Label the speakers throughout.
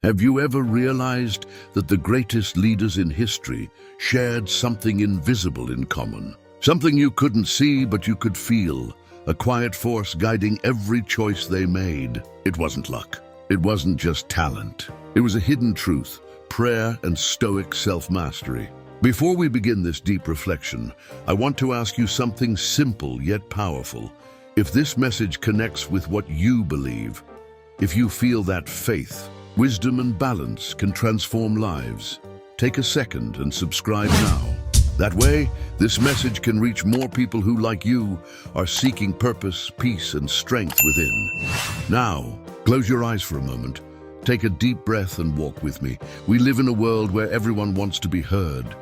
Speaker 1: Have you ever realized that the greatest leaders in history shared something invisible in common? Something you couldn't see but you could feel, a quiet force guiding every choice they made. It wasn't luck. It wasn't just talent. It was a hidden truth, prayer and Stoic self-mastery. Before we begin this deep reflection, I want to ask you something simple yet powerful. If this message connects with what you believe, if you feel that faith, wisdom and balance can transform lives, take a second and subscribe now. That way, this message can reach more people who, like you, are seeking purpose, peace, and strength within. Now, close your eyes for a moment. Take a deep breath and walk with me. We live in a world where everyone wants to be heard,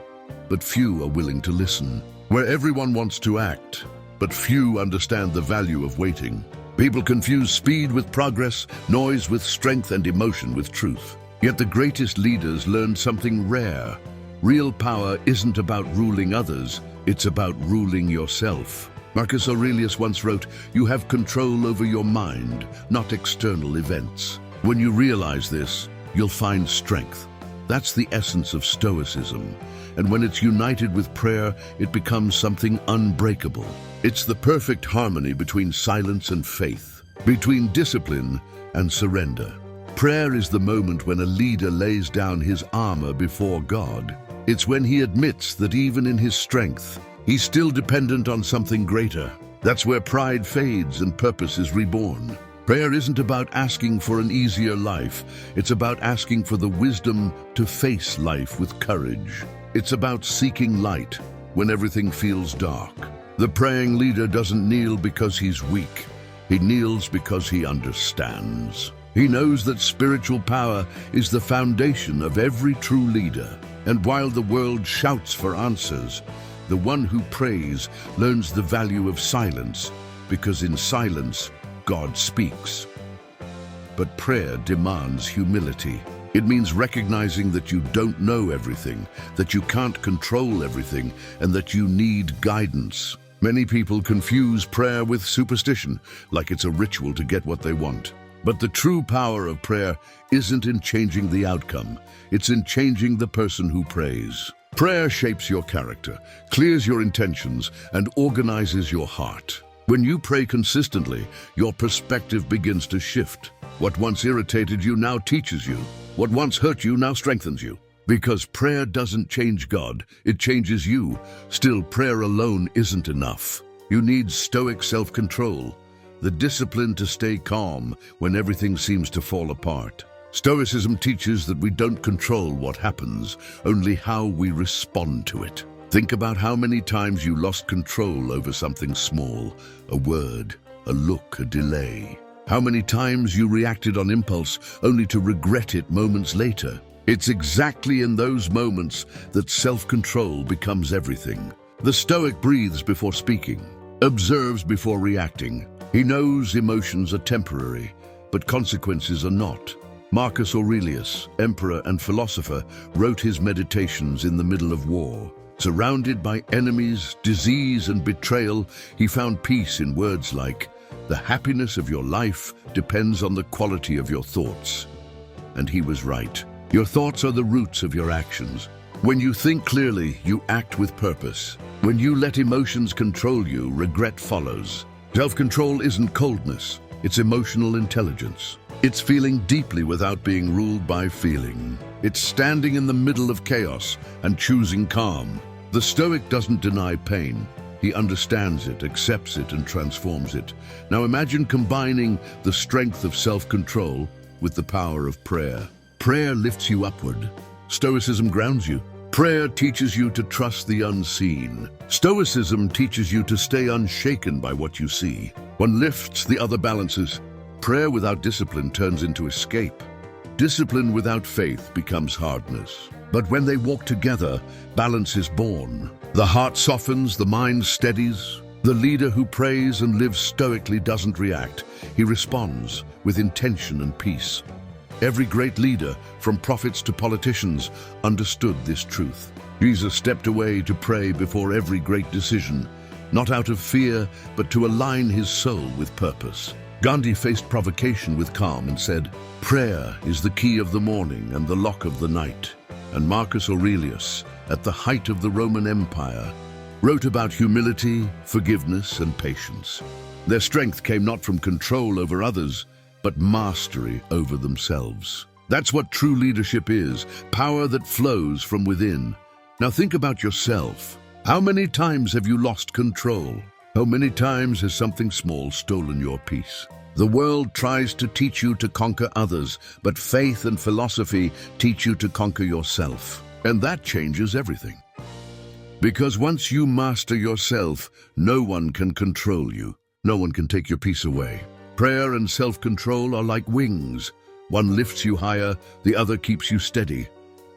Speaker 1: but few are willing to listen. Where everyone wants to act, but few understand the value of waiting. People confuse speed with progress, noise with strength, and emotion with truth. Yet the greatest leaders learned something rare. Real power isn't about ruling others, it's about ruling yourself. Marcus Aurelius once wrote, "You have control over your mind, not external events." When you realize this, you'll find strength. That's the essence of Stoicism. And when it's united with prayer, it becomes something unbreakable. It's the perfect harmony between silence and faith, between discipline and surrender. Prayer is the moment when a leader lays down his armor before God. It's when he admits that even in his strength, he's still dependent on something greater. That's where pride fades and purpose is reborn. Prayer isn't about asking for an easier life. It's about asking for the wisdom to face life with courage. It's about seeking light when everything feels dark. The praying leader doesn't kneel because he's weak. He kneels because he understands. He knows that spiritual power is the foundation of every true leader. And while the world shouts for answers, the one who prays learns the value of silence, because in silence, God speaks. But prayer demands humility. It means recognizing that you don't know everything, that you can't control everything, and that you need guidance. Many people confuse prayer with superstition, like it's a ritual to get what they want. But the true power of prayer isn't in changing the outcome, it's in changing the person who prays. Prayer shapes your character, clears your intentions, and organizes your heart. When you pray consistently, your perspective begins to shift. What once irritated you now teaches you. What once hurt you now strengthens you. Because prayer doesn't change God, it changes you. Still, prayer alone isn't enough. You need Stoic self-control, the discipline to stay calm when everything seems to fall apart. Stoicism teaches that we don't control what happens, only how we respond to it. Think about how many times you lost control over something small, a word, a look, a delay. How many times you reacted on impulse only to regret it moments later. It's exactly in those moments that self-control becomes everything. The Stoic breathes before speaking, observes before reacting. He knows emotions are temporary, but consequences are not. Marcus Aurelius, emperor and philosopher, wrote his meditations in the middle of war. Surrounded by enemies, disease, and betrayal, he found peace in words like, "The happiness of your life depends on the quality of your thoughts." And he was right. Your thoughts are the roots of your actions. When you think clearly, you act with purpose. When you let emotions control you, regret follows. Self-control isn't coldness, it's emotional intelligence. It's feeling deeply without being ruled by feeling. It's standing in the middle of chaos and choosing calm. The Stoic doesn't deny pain. He understands it, accepts it, and transforms it. Now imagine combining the strength of self-control with the power of prayer. Prayer lifts you upward. Stoicism grounds you. Prayer teaches you to trust the unseen. Stoicism teaches you to stay unshaken by what you see. One lifts, the other balances. Prayer without discipline turns into escape. Discipline without faith becomes hardness. But when they walk together, balance is born. The heart softens, the mind steadies. The leader who prays and lives stoically doesn't react. He responds with intention and peace. Every great leader, from prophets to politicians, understood this truth. Jesus stepped away to pray before every great decision, not out of fear, but to align his soul with purpose. Gandhi faced provocation with calm and said, "Prayer is the key of the morning and the lock of the night." And Marcus Aurelius, at the height of the Roman Empire, wrote about humility, forgiveness, and patience. Their strength came not from control over others, but mastery over themselves. That's what true leadership is, power that flows from within. Now think about yourself. How many times have you lost control? How many times has something small stolen your peace? The world tries to teach you to conquer others, but faith and philosophy teach you to conquer yourself. And that changes everything. Because once you master yourself, no one can control you. No one can take your peace away. Prayer and self-control are like wings. One lifts you higher, the other keeps you steady.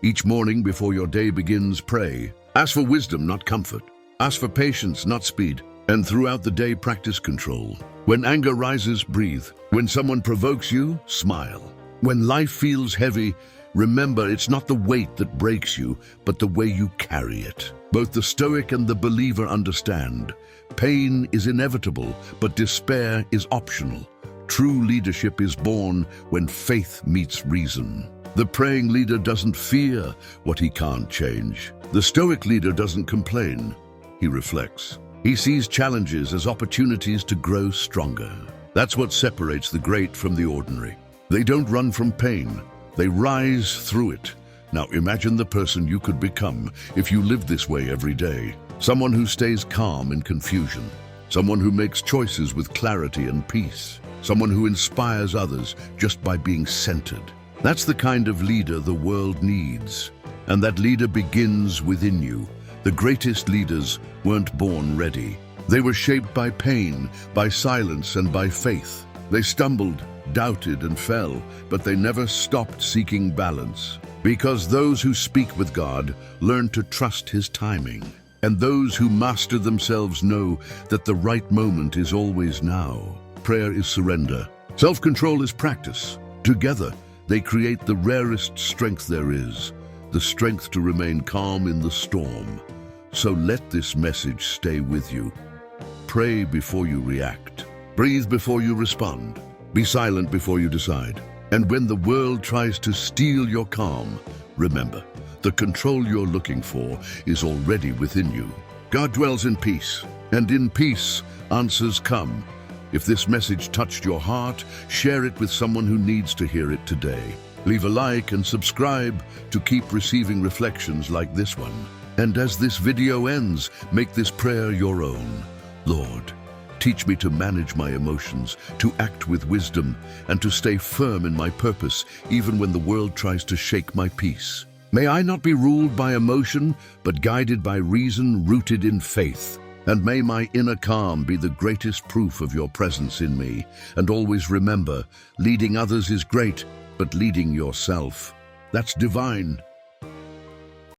Speaker 1: Each morning before your day begins, pray. Ask for wisdom, not comfort. Ask for patience, not speed. And throughout the day, practice control. When anger rises, breathe. When someone provokes you, smile. When life feels heavy, remember it's not the weight that breaks you, but the way you carry it. Both the Stoic and the believer understand. Pain is inevitable, but despair is optional. True leadership is born when faith meets reason. The praying leader doesn't fear what he can't change. The Stoic leader doesn't complain. He reflects. He sees challenges as opportunities to grow stronger. That's what separates the great from the ordinary. They don't run from pain. They rise through it. Now imagine the person you could become if you lived this way every day. Someone who stays calm in confusion. Someone who makes choices with clarity and peace. Someone who inspires others just by being centered. That's the kind of leader the world needs. And that leader begins within you. The greatest leaders weren't born ready. They were shaped by pain, by silence, and by faith. They stumbled, doubted, and fell, but they never stopped seeking balance. Because those who speak with God learn to trust His timing. And those who master themselves know that the right moment is always now. Prayer is surrender. Self-control is practice. Together, they create the rarest strength there is, the strength to remain calm in the storm. So let this message stay with you. Pray before you react. Breathe before you respond. Be silent before you decide. And when the world tries to steal your calm, remember, the control you're looking for is already within you. God dwells in peace, and in peace, answers come. If this message touched your heart, share it with someone who needs to hear it today. Leave a like and subscribe to keep receiving reflections like this one. And as this video ends, make this prayer your own. Lord, teach me to manage my emotions, to act with wisdom, and to stay firm in my purpose, even when the world tries to shake my peace. May I not be ruled by emotion, but guided by reason rooted in faith. And may my inner calm be the greatest proof of your presence in me. And always remember, leading others is great, but leading yourself, that's divine.